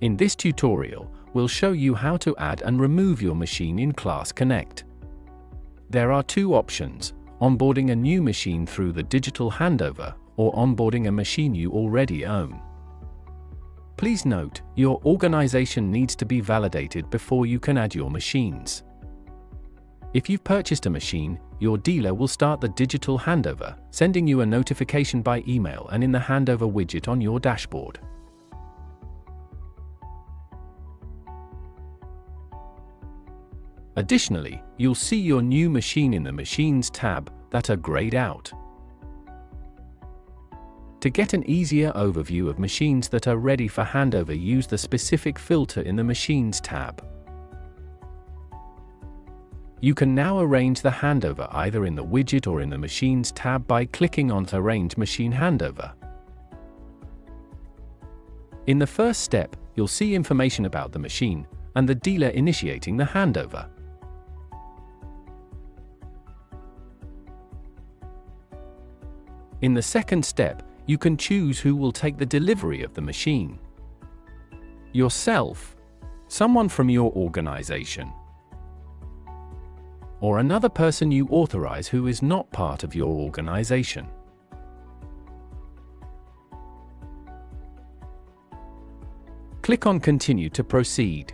In this tutorial, we'll show you how to add and remove your machine in Class Connect. There are two options: onboarding a new machine through the digital handover, or onboarding a machine you already own. Please note, your organization needs to be validated before you can add your machines. If you've purchased a machine, your dealer will start the digital handover, sending you a notification by email and in the handover widget on your dashboard. Additionally, you'll see your new machine in the Machines tab that are grayed out. To get an easier overview of machines that are ready for handover, use the specific filter in the Machines tab. You can now arrange the handover either in the widget or in the Machines tab by clicking on Arrange Machine Handover. In the first step, you'll see information about the machine and the dealer initiating the handover. In the second step, you can choose who will take the delivery of the machine: yourself, someone from your organization, or another person you authorize who is not part of your organization. Click on Continue to proceed.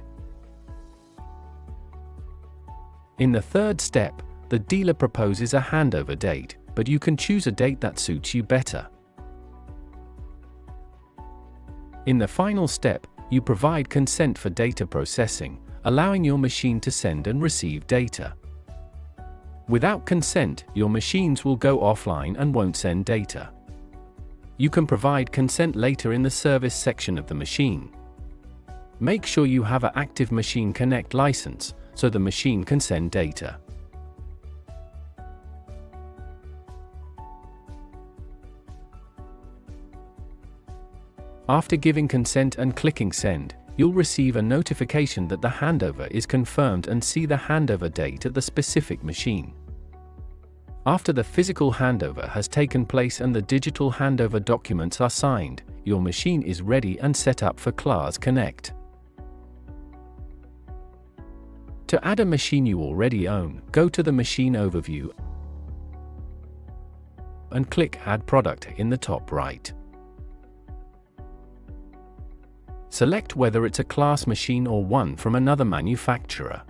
In the third step, the dealer proposes a handover date, but you can choose a date that suits you better. In the final step, you provide consent for data processing, allowing your machine to send and receive data. Without consent, your machines will go offline and won't send data. You can provide consent later in the service section of the machine. Make sure you have an active Machine Connect license, so the machine can send data. After giving consent and clicking Send, you'll receive a notification that the handover is confirmed and see the handover date at the specific machine. After the physical handover has taken place and the digital handover documents are signed, your machine is ready and set up for Class Connect. To add a machine you already own, go to the Machine Overview and click Add Product in the top right. Select whether it's a Class machine or one from another manufacturer.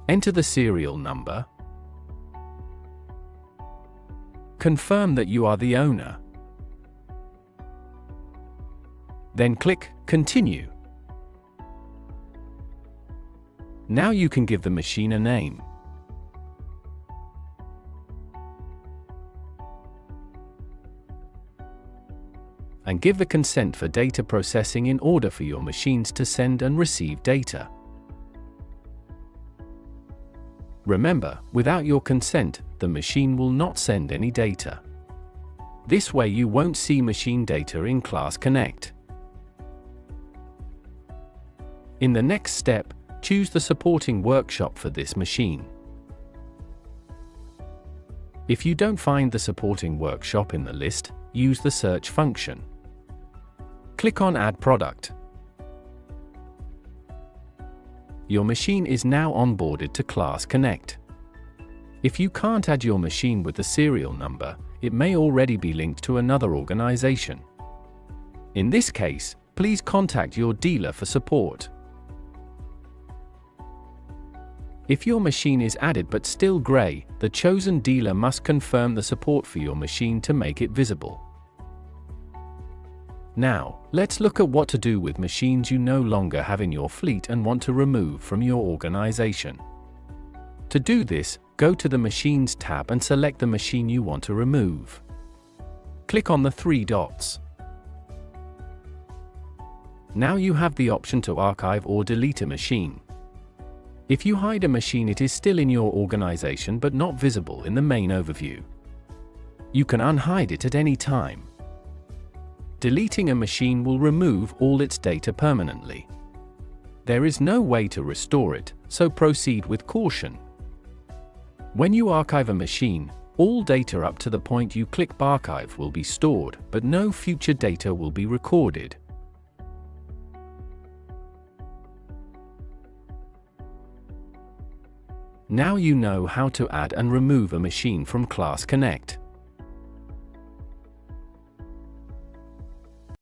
Enter the serial number. Confirm that you are the owner. Then click Continue. Now you can give the machine a name. And give the consent for data processing in order for your machines to send and receive data. Remember, without your consent, the machine will not send any data. This way you won't see machine data in Class Connect. In the next step, choose the supporting workshop for this machine. If you don't find the supporting workshop in the list, use the search function. Click on Add Product. Your machine is now onboarded to Class Connect. If you can't add your machine with the serial number, it may already be linked to another organization. In this case, please contact your dealer for support. If your machine is added but still gray, the chosen dealer must confirm the support for your machine to make it visible. Now, let's look at what to do with machines you no longer have in your fleet and want to remove from your organization. To do this, go to the Machines tab and select the machine you want to remove. Click on the three dots. Now you have the option to archive or delete a machine. If you hide a machine, it is still in your organization but not visible in the main overview. You can unhide it at any time. Deleting a machine will remove all its data permanently. There is no way to restore it, so proceed with caution. When you archive a machine, All data up to the point you click Archive will be stored, but no future data will be recorded. Now you know how to add and remove a machine from Class Connect.